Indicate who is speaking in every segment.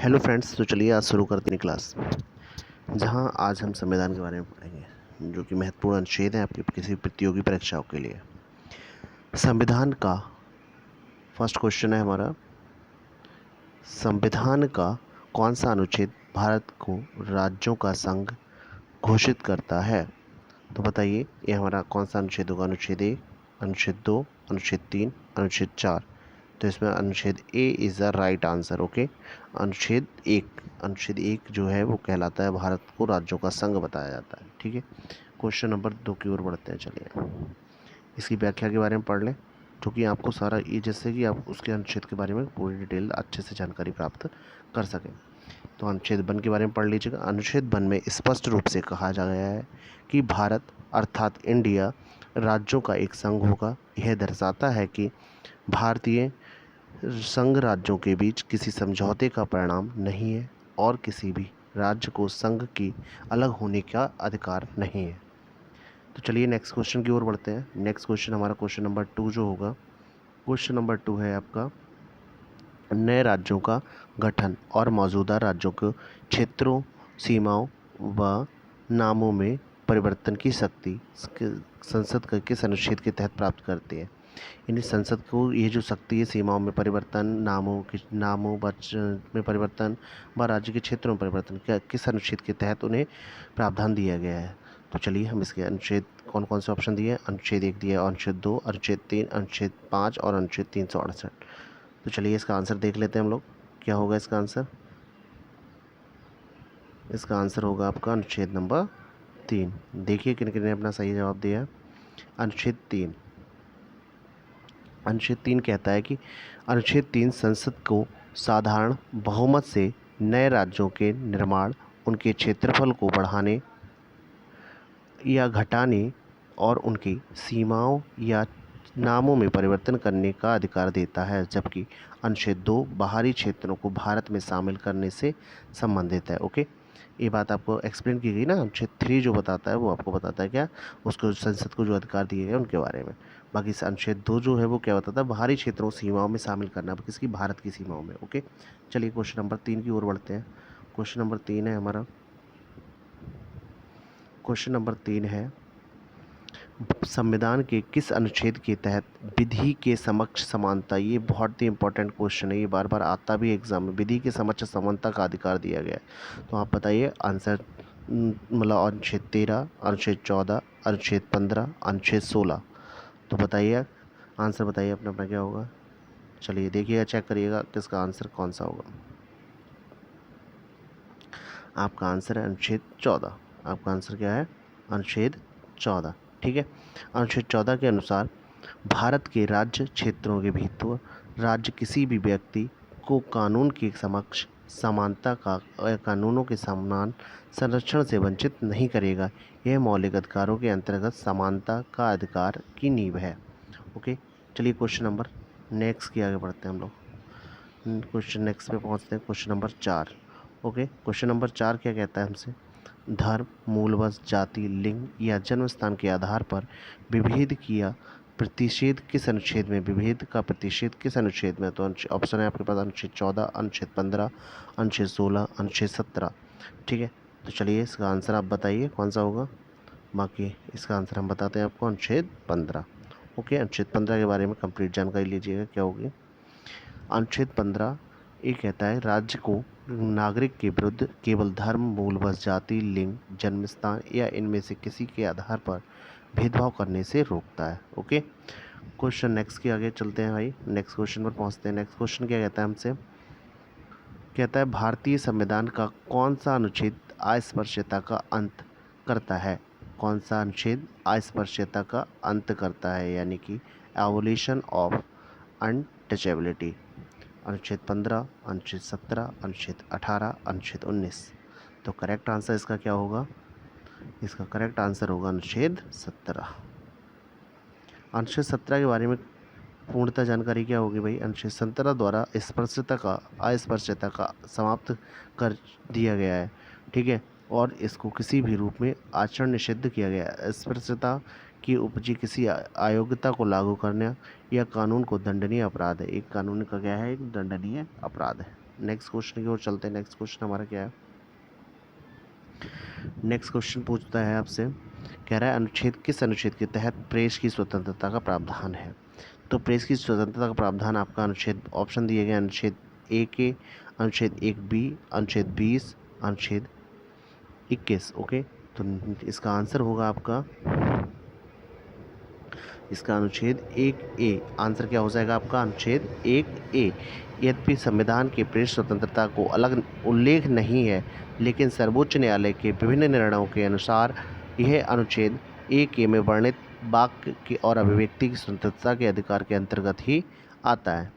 Speaker 1: Hello friends, तो चलिए आज शुरू करते हैं क्लास। जहां आज हम संविधान के बारे में पढ़ेंगे, जो कि महत्वपूर्ण अनुच्छेद है आपकी किसी प्रतियोगी परीक्षाओं के लिए। संविधान का फर्स्ट क्वेश्चन है हमारा, संविधान का कौन सा अनुच्छेद भारत को राज्यों का संघ घोषित करता है? तो बताइए, ये हमारा कौन सा अनुच्छेद होगा? अनुच्छेद 1, अनुच्छेद 2, अनुच्छेद 3, अनुच्छेद 4। तो इसमें अनुच्छेद A is the right answer. Okay, अनुच्छेद 1 जो है वो कहलाता है भारत को राज्यों का संघ बताया जाता है। ठीक है, क्वेश्चन नंबर 2 की ओर बढ़ते हैं। चलिए इसकी व्याख्या के बारे में पढ़ लें, क्योंकि आपको सारा ये जैसे कि आप उसके अनुच्छेद के बारे में पूरी डिटेल अच्छे से जानकारी प्राप्त कर सकें। तो अनुच्छेद 1 के बारे में पढ़ लीजिएगा। अनुच्छेद 1 में स्पष्ट रूप से कहा जा गया है कि भारत अर्थात इंडिया राज्यों का एक संघ होगा। यह दर्शाता है कि भारतीय संघ राज्यों के बीच किसी समझौते का परिणाम नहीं है और किसी भी राज्य को संघ की अलग होने का अधिकार नहीं है। तो चलिए नेक्स्ट क्वेश्चन की ओर बढ़ते हैं। नेक्स्ट क्वेश्चन हमारा क्वेश्चन नंबर 2 जो होगा, क्वेश्चन नंबर 2 है आपका, नए राज्यों का गठन और मौजूदा राज्यों के क्षेत्रों, सीमाओं व नामों में परिवर्तन की शक्ति संसद के किस अनुच्छेद के तहत प्राप्त करती है? यानी संसद को ये जो शक्ति है, सीमाओं में परिवर्तन, नामों में परिवर्तन व राज्य के क्षेत्रों में परिवर्तन, क्या किस अनुच्छेद के तहत उन्हें प्रावधान दिया गया है? तो चलिए हम इसके अनुच्छेद कौन कौन से ऑप्शन दिए हैं। अनुच्छेद 1 दिया है, अनुच्छेद 2, अनुच्छेद 3, अनुच्छेद 5 और अनुच्छेद 368। तो चलिए इसका आंसर देख लेते हैं हम लोग, क्या होगा इसका आंसर। इसका आंसर होगा आपका अनुच्छेद नंबर 3। देखिए किन किन ने अपना सही जवाब दिया। अनुच्छेद 3, अनुच्छेद 3 कहता है कि अनुच्छेद 3 संसद को साधारण बहुमत से नए राज्यों के निर्माण, उनके क्षेत्रफल को बढ़ाने या घटाने और उनकी सीमाओं या नामों में परिवर्तन करने का अधिकार देता है, जबकि अनुच्छेद 2 बाहरी क्षेत्रों को भारत में शामिल करने से संबंधित है। ओके, ये बात आपको एक्सप्लेन की गई ना। अनुच्छेद 3 जो बताता है वो आपको बताता है क्या, उसको संसद को जो अधिकार दिए गए उनके बारे में। बाकी अनुच्छेद 2 जो है वो क्या बताता है, बाहरी क्षेत्रों सीमाओं में शामिल करना, किसकी, भारत की सीमाओं में। ओके, चलिए क्वेश्चन नंबर 3 की ओर बढ़ते हैं। क्वेश्चन नंबर 3 है हमारा, क्वेश्चन नंबर 3 है, संविधान के किस अनुच्छेद के तहत विधि के समक्ष समानता, ये बहुत ही इंपॉर्टेंट क्वेश्चन है, ये बार बार आता भी एग्जाम में, विधि के समक्ष समानता का अधिकार दिया गया है? तो आप बताइए आंसर, मतलब अनुच्छेद 13, अनुच्छेद 14, अनुच्छेद 15, अनुच्छेद 16। तो बताइए आंसर, बताइए अपना अपना क्या होगा। चलिए देखिएगा, चेक करिएगा किसका आंसर कौन सा होगा। आपका आंसर है अनुच्छेद 14। आपका आंसर क्या है? अनुच्छेद 14। ठीक है, अनुच्छेद 14 के अनुसार भारत के राज्य क्षेत्रों के भीतर राज्य किसी भी व्यक्ति को कानून के समक्ष समानता का कानूनों के समान संरक्षण से वंचित नहीं करेगा। यह मौलिक अधिकारों के अंतर्गत समानता का अधिकार की नींव है। ओके, चलिए क्वेश्चन नंबर नेक्स्ट की आगे बढ़ते हैं हम लोग। क्वेश्चन नेक्स्ट पे पहुंचते हैं, question number 4। Okay, question number 4 क्या कहता है हमसे, धर्म, मूलवंश, जाति, लिंग या जन्म स्थान के आधार पर विभेद किया प्रतिषेध किस अनुच्छेद में, विभेद का प्रतिषेध किस अनुच्छेद में? तो ऑप्शन है आपके पास अनुच्छेद 14, अनुच्छेद 15, अनुच्छेद 16, अनुच्छेद 17। ठीक है, तो चलिए इसका आंसर आप बताइए कौन सा होगा। बाकी इसका आंसर हम बताते हैं आपको, अनुच्छेद 15। ओके, अनुच्छेद 15 के बारे में कंप्लीट जानकारी लीजिएगा क्या होगी। अनुच्छेद 15 ये कहता है, राज्य को नागरिक के विरुद्ध केवल धर्म, मूलवंश, जाति, लिंग, जन्म स्थान या इनमें से किसी के आधार पर भेदभाव करने से रोकता है। ओके, क्वेश्चन नेक्स्ट के आगे चलते हैं भाई, नेक्स्ट क्वेश्चन पर पहुंचते हैं। नेक्स्ट क्वेश्चन क्या कहता है हमसे, कहता है भारतीय संविधान का कौन सा अनुच्छेद अस्पृश्यता का अंत करता है? कौन सा अनुच्छेद अस्पृश्यता का अंत करता है, यानी कि एबोलिशन ऑफ अनटचेबिलिटी? अनुच्छेद 15, अनुच्छेद 17, अनुच्छेद 18, अनुच्छेद 19। तो करेक्ट आंसर इसका क्या होगा? इसका करेक्ट आंसर होगा अनुच्छेद 17। अनुच्छेद 17 के बारे में पूर्णतः जानकारी क्या होगी भाई? अनुच्छेद 17 द्वारा अस्पृश्यता का समाप्त कर दिया गया है। ठीक है, और इसको किसी भी रूप में आचरण निषिद्ध किया गया है। अस्पृश्यता की उपजी किसी अयोग्यता को लागू करना या कानून को दंडनीय अपराध है। एक कानून का क्या है? एक दंडनीय अपराध है। नेक्स्ट क्वेश्चन की ओर चलते हैं। नेक्स्ट क्वेश्चन हमारा क्या है? नेक्स्ट क्वेश्चन पूछता है आपसे, कह रहा है किस अनुच्छेद के तहत प्रेस की स्वतंत्रता का प्रावधान है? तो प्रेस की स्वतंत्रता का प्रावधान आपका अनुच्छेद, ऑप्शन दिए गए, अनुच्छेद 1A, अनुच्छेद 1B, अनुच्छेद 20, अनुच्छेद 21। ओके, तो इसका आंसर होगा आपका, इसका अनुच्छेद 1A। आंसर क्या हो जाएगा आपका? अनुच्छेद 1A। यद्यपि संविधान की प्रेस स्वतंत्रता को अलग उल्लेख नहीं है, लेकिन सर्वोच्च न्यायालय के विभिन्न निर्णयों के अनुसार यह अनुच्छेद 1A में वर्णित वाक्य की और अभिव्यक्ति की स्वतंत्रता के अधिकार के अंतर्गत ही आता है।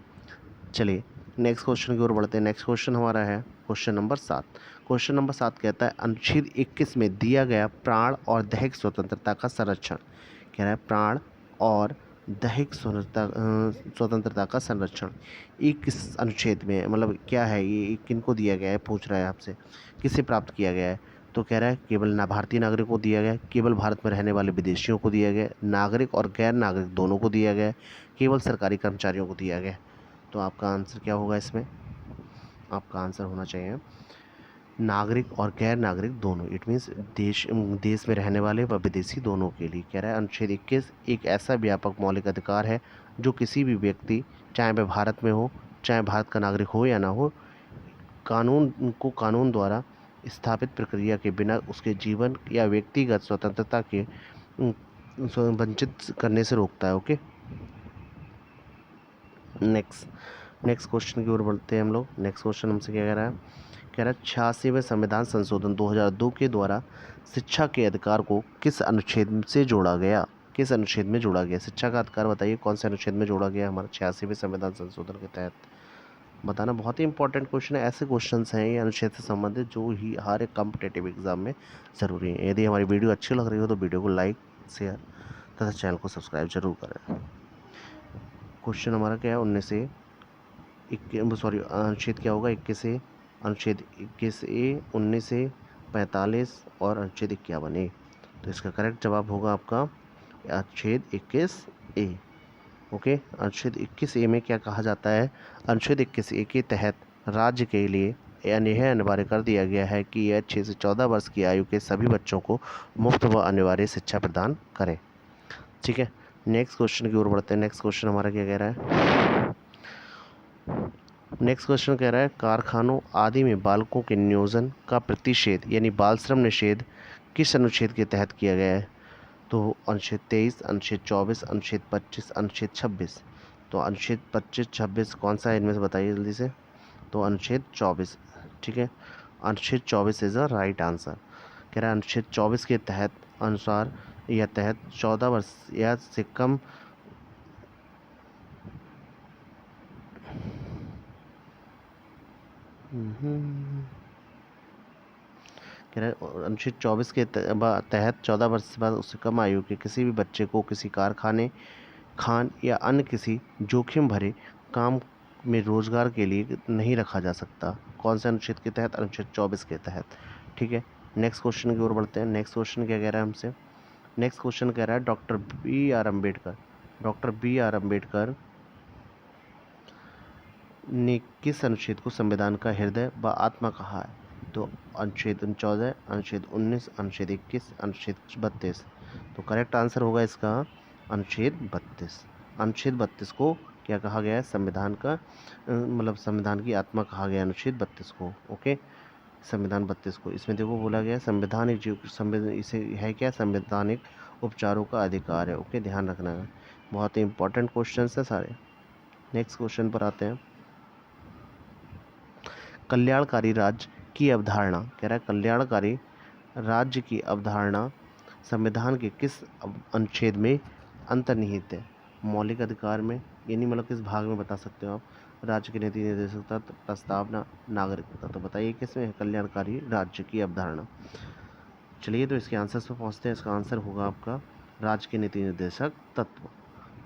Speaker 1: चलिए नेक्स्ट क्वेश्चन की ओर बढ़ते हैं। नेक्स्ट क्वेश्चन हमारा है क्वेश्चन नंबर 7। क्वेश्चन नंबर 7 कहता है, अनुच्छेद 21 में दिया गया प्राण और दैहिक स्वतंत्रता का संरक्षण। कह रहा है प्राण और दैहिक स्वतंत्रता का संरक्षण ये किस अनुच्छेद में, मतलब क्या है ये, किनको दिया गया है, पूछ रहा है आपसे, किसे प्राप्त किया गया है? तो कह रहा है केवल भारतीय नागरिकों को दिया गया है, केवल भारत में रहने वाले विदेशियों को दिया गया है, नागरिक और गैर नागरिक दोनों को दिया गया है, केवल सरकारी कर्मचारियों को दिया गया है। तो आपका आंसर क्या होगा इसमें? आपका आंसर होना चाहिए नागरिक और गैर नागरिक दोनों। इट मीन्स देश में रहने वाले व विदेशी दोनों के लिए। कह रहा है अनुच्छेद 21 एक ऐसा व्यापक मौलिक अधिकार है जो किसी भी व्यक्ति, चाहे वह भारत में हो, चाहे भारत का नागरिक हो या ना हो, कानून द्वारा स्थापित प्रक्रिया के बिना उसके जीवन या व्यक्तिगत स्वतंत्रता के वंचित करने से रोकता है। ओके, नेक्स्ट क्वेश्चन की ओर बढ़ते हैं हम लोग। नेक्स्ट क्वेश्चन हमसे क्या कह रहा है? कह रहा है 86वें संविधान संशोधन 2002 के द्वारा शिक्षा के अधिकार को किस अनुच्छेद से जोड़ा गया? किस अनुच्छेद में जोड़ा गया? शिक्षा का अधिकार बताइए कौन से अनुच्छेद में जोड़ा गया हमारा 86वें संविधान संशोधन के तहत? बताना बहुत ही इंपॉर्टेंट क्वेश्चन है। ऐसे क्वेश्चन हैं ये अनुच्छेद से संबंधित जो ही हर एक कॉम्पिटेटिव एग्जाम में ज़रूरी है। यदि हमारी वीडियो अच्छी लग रही हो तो वीडियो को लाइक, शेयर तथा चैनल को सब्सक्राइब जरूर करें। क्वेश्चन हमारा क्या है? 19 से अनुच्छेद क्या होगा? 21 से, अनुच्छेद 21A, 19 से 45 और अनुच्छेद 51A। तो इसका करेक्ट जवाब होगा आपका अनुच्छेद 21A। ओके, अनुच्छेद 21A में क्या कहा जाता है? अनुच्छेद 21A के तहत राज्य के लिए यह अनिवार्य कर दिया गया है कि यह 6 से 14 वर्ष की आयु के सभी बच्चों को मुफ्त व अनिवार्य शिक्षा प्रदान करें। ठीक है, नेक्स्ट क्वेश्चन की ओर बढ़ते हैं। नेक्स्ट क्वेश्चन हमारा क्या कह रहा है? नेक्स्ट क्वेश्चन कह रहा है कारखानों आदि में बालकों के नियोजन का प्रतिषेध यानी बाल श्रम निषेध किस अनुच्छेद के तहत किया गया है? तो अनुच्छेद 23, अनुच्छेद 24, अनुच्छेद 25, अनुच्छेद 26। तो अनुच्छेद 25, 26 कौन सा है इनमें से बताइए जल्दी से। तो अनुच्छेद 24। ठीक है, अनुच्छेद 24 इज़ अ राइट आंसर। कह रहा है अनुच्छेद 24 के तहत अनुसार या तहत 14 वर्ष या से कम कह रहा है अनुच्छेद 24 के तहत 14 वर्ष से बाद उससे कम आयु के किसी भी बच्चे को किसी कारखाने, खान या अन्य किसी जोखिम भरे काम में रोजगार के लिए नहीं रखा जा सकता। कौन से अनुच्छेद के तहत? अनुच्छेद 24 के तहत। ठीक है, नेक्स्ट क्वेश्चन की ओर बढ़ते हैं। नेक्स्ट क्वेश्चन क्या कह रहा है हमसे? नेक्स्ट क्वेश्चन कह रहा है डॉक्टर बी आर अम्बेडकर ने किस अनुच्छेद को संविधान का हृदय व आत्मा कहा है? तो अनुच्छेद 14, अनुच्छेद 19, अनुच्छेद 21, अनुच्छेद 32। तो करेक्ट आंसर होगा इसका अनुच्छेद 32। अनुच्छेद 32 को क्या कहा गया है? संविधान का मतलब संविधान की आत्मा कहा गया अनुच्छेद 32 को। ओके, संविधान 32 को, इसमें देखो बोला गया संविधान इसे है क्या? संवैधानिक उपचारों का अधिकार है। ओके, ध्यान रखना है, बहुत ही इंपॉर्टेंट क्वेश्चन है सारे। नेक्स्ट क्वेश्चन पर आते हैं। कल्याणकारी राज्य की अवधारणा। कह रहा है कल्याणकारी राज्य की अवधारणा संविधान के किस अनुच्छेद में अंतर्निहित है? मौलिक अधिकार में, यानी मतलब किस भाग में बता सकते हो आप? राज्य की नीति निर्देशकता, प्रस्तावना, नागरिकता। तो बताइए किसमें है कल्याणकारी राज्य की अवधारणा? चलिए तो इसके आंसर पर पहुँचते हैं। इसका आंसर होगा आपका राज्य के नीति निर्देशक तत्व,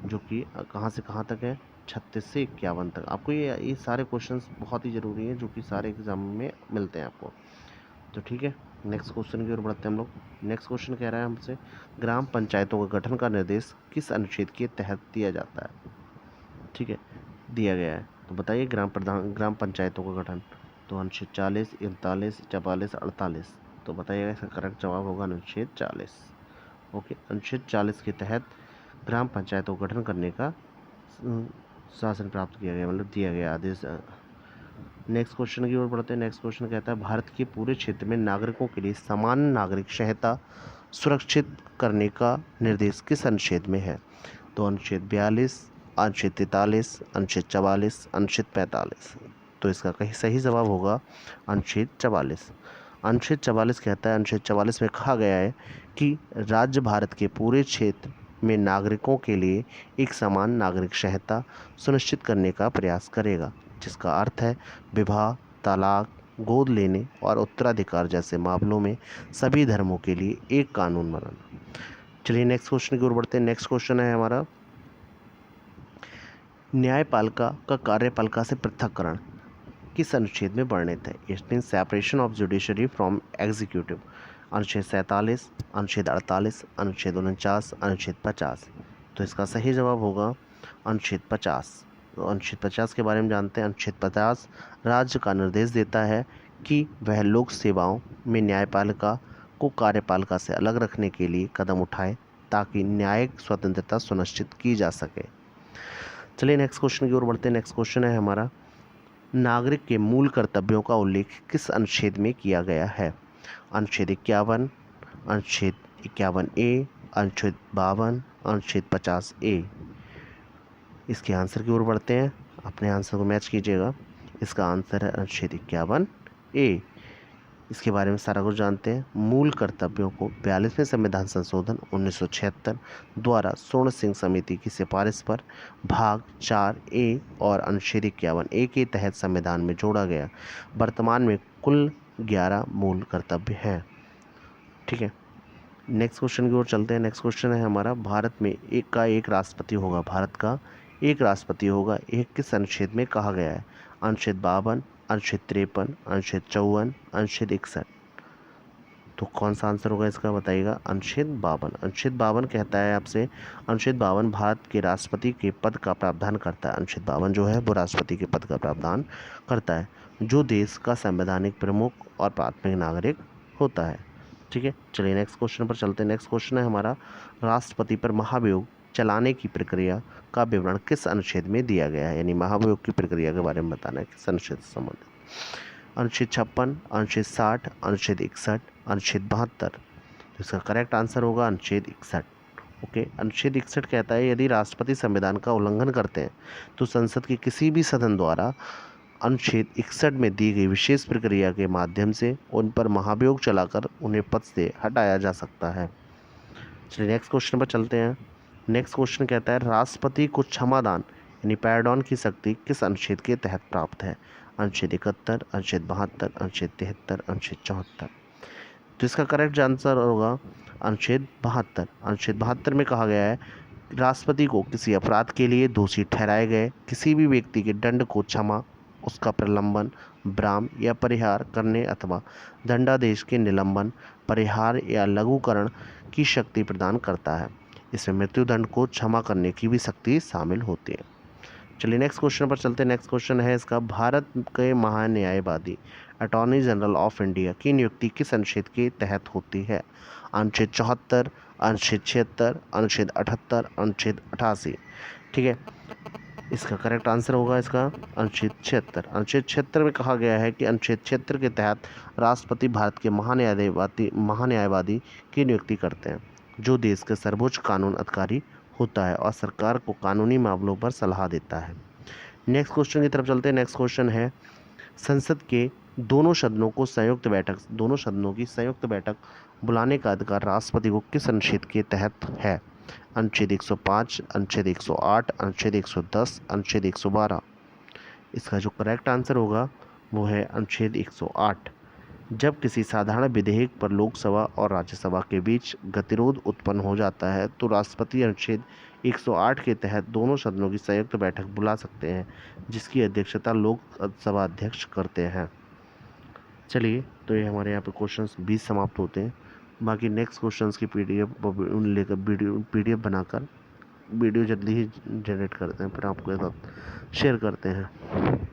Speaker 1: जो कि कहाँ से कहाँ तक है? 36 से 51 तक। आपको ये सारे क्वेश्चंस बहुत ही ज़रूरी हैं जो कि सारे एग्जाम में मिलते हैं आपको। तो ठीक है, नेक्स्ट क्वेश्चन की ओर बढ़ते हैं हम लोग। नेक्स्ट क्वेश्चन कह रहा है हमसे ग्राम पंचायतों का गठन का निर्देश किस अनुच्छेद के तहत दिया जाता है? ठीक है, दिया गया है तो बताइए ग्राम पंचायतों का गठन। तो अनुच्छेद 40, 39, 44, 48। तो बताइएगा इसका करेक्ट जवाब होगा अनुच्छेद 40। ओके, अनुच्छेद 40 के तहत ग्राम पंचायतों का गठन करने का शासन प्राप्त किया गया, मतलब दिया गया आदेश। नेक्स्ट क्वेश्चन की ओर बढ़ते हैं। नेक्स्ट क्वेश्चन कहता है भारत के पूरे क्षेत्र में नागरिकों के लिए समान नागरिक संहिता सुरक्षित करने का निर्देश किस अनुच्छेद में है। तो अनुच्छेद 42, अनुच्छेद 43, अनुच्छेद 44, अनुच्छेद 45। तो इसका कहीं सही जवाब होगा अनुच्छेद 44। अनुच्छेद 44 कहता है, अनुच्छेद 44 में कहा गया है कि राज्य भारत के पूरे क्षेत्र में नागरिकों के लिए एक समान नागरिक संहिता सुनिश्चित करने का प्रयास करेगा, जिसका अर्थ है विवाह, तलाक, गोद लेने और उत्तराधिकार जैसे मामलों में सभी धर्मों के लिए एक कानून बनाना। चलिए नेक्स्ट क्वेश्चन की ओर बढ़ते हैं। नेक्स्ट क्वेश्चन है हमारा, न्यायपालिका का कार्यपालिका से पृथक्करण किस अनुच्छेद में वर्णित है। It mean separation of judiciary from executive. अनुच्छेद 47, अनुच्छेद 48, अनुच्छेद 49, अनुच्छेद 50। तो इसका सही जवाब होगा अनुच्छेद 50। तो अनुच्छेद 50 के बारे में जानते हैं। अनुच्छेद 50 राज्य का निर्देश देता है कि वह लोक सेवाओं में न्यायपालिका को कार्यपालिका से अलग रखने के लिए कदम उठाए ताकि न्यायिक स्वतंत्रता सुनिश्चित की जा सके। चलिए नेक्स्ट क्वेश्चन की ओर बढ़ते हैं। नेक्स्ट क्वेश्चन है हमारा, नागरिक के मूल कर्तव्यों का उल्लेख किस अनुच्छेद में किया गया है। अनुच्छेद 51, अनुच्छेद 51A, अनुच्छेद 52, अनुच्छेद 50A। इसके आंसर की ओर बढ़ते हैं, अपने आंसर को मैच कीजिएगा। इसका आंसर है अनुच्छेद 51A। इसके बारे में सारा कुछ जानते हैं। मूल कर्तव्यों को 42वें संविधान संशोधन 1976 द्वारा स्वर्ण सिंह समिति की सिफारिश पर भाग 4A और अनुच्छेद 51A के तहत संविधान में जोड़ा गया। वर्तमान में कुल 11 मूल कर्तव्य हैं। ठीक है, नेक्स्ट क्वेश्चन की ओर चलते हैं। नेक्स्ट क्वेश्चन है हमारा, भारत में एक राष्ट्रपति होगा। भारत का एक राष्ट्रपति होगा, एक किस अनुच्छेद में कहा गया है। अनुच्छेद 52, अनुच्छेद 53, अनुच्छेद 54, अनुच्छेद 61। तो कौन सा आंसर होगा इसका, बताइएगा। अनुच्छेद 52। अनुच्छेद 52 कहता है आपसे, अनुच्छेद 52 भारत के राष्ट्रपति के पद का प्रावधान करता है। अनुच्छेद 52 जो है वो राष्ट्रपति के पद का प्रावधान करता है, जो देश का संवैधानिक प्रमुख और प्राथमिक नागरिक होता है। ठीक है, चलिए नेक्स्ट क्वेश्चन पर चलते हैं। नेक्स्ट क्वेश्चन है हमारा, राष्ट्रपति पर महाभियोग चलाने की प्रक्रिया का विवरण किस अनुच्छेद में दिया गया है। यानी महाभियोग की प्रक्रिया के बारे में बताना है किस अनुच्छेद से संबंधित। अनुच्छेद 56, अनुच्छेद 60, अनुच्छेद 61, अनुच्छेद 72। तो इसका करेक्ट आंसर होगा अनुच्छेद 61। ओके, अनुच्छेद 61 कहता है, यदि राष्ट्रपति संविधान का उल्लंघन करते हैं तो संसद के किसी भी सदन द्वारा अनुच्छेद 61 में दी गई विशेष प्रक्रिया के माध्यम से उन पर महाभियोग चलाकर उन्हें पद से हटाया जा सकता है। चलिए नेक्स्ट क्वेश्चन पर चलते हैं। नेक्स्ट क्वेश्चन कहता है, राष्ट्रपति को क्षमादान यानी पैरडॉन की शक्ति किस अनुच्छेद के तहत प्राप्त है। अनुच्छेद 71, अनुच्छेद 72, अनुच्छेद 73, अनुच्छेद 74। तो इसका करेक्ट आंसर होगा अनुच्छेद 72। अनुच्छेद 72 में कहा गया है, राष्ट्रपति को किसी अपराध के लिए दोषी ठहराए गए किसी भी व्यक्ति के दंड को क्षमा, उसका प्रलंबन, विराम या परिहार करने अथवा दंडादेश के निलंबन, परिहार या लघुकरण की शक्ति प्रदान करता है। इसमें मृत्युदंड को क्षमा करने की भी शक्ति शामिल होती है। चलिए नेक्स्ट क्वेश्चन पर चलते हैं। नेक्स्ट क्वेश्चन है इसका, भारत के महान्यायवादी अटॉर्नी जनरल ऑफ इंडिया की नियुक्ति किस अनुच्छेद के तहत होती है। अनुच्छेद 74, अनुच्छेद 76, अनुच्छेद 78, अनुच्छेद 88। ठीक है, इसका करेक्ट आंसर होगा इसका अनुच्छेद 76। अनुच्छेद 76 में कहा गया है कि अनुच्छेद 76 के तहत राष्ट्रपति भारत के महान्यायवादी की नियुक्ति करते हैं, जो देश के सर्वोच्च कानून अधिकारी होता है और सरकार को कानूनी मामलों पर सलाह देता है। नेक्स्ट क्वेश्चन की तरफ चलते हैं। नेक्स्ट क्वेश्चन है, संसद के दोनों सदनों की संयुक्त बैठक बुलाने का अधिकार राष्ट्रपति को किस अनुच्छेद के तहत है। अनुच्छेद 105, अनुच्छेद 108, अनुच्छेद 110, अनुच्छेद 112। इसका जो करेक्ट आंसर होगा वो है अनुच्छेद 108। जब किसी साधारण विधेयक पर लोकसभा और राज्यसभा के बीच गतिरोध उत्पन्न हो जाता है तो राष्ट्रपति अनुच्छेद 108 के तहत दोनों सदनों की संयुक्त बैठक बुला सकते हैं, जिसकी अध्यक्षता लोकसभा अध्यक्ष करते हैं। चलिए, तो ये हमारे यहाँ पे क्वेश्चंस 20 समाप्त होते हैं। बाकी नेक्स्ट क्वेश्चंस की पीडीएफ लेकर पीडीएफ बनाकर वीडियो जल्दी ही जनरेट करते हैं, फिर आपके साथ शेयर करते हैं।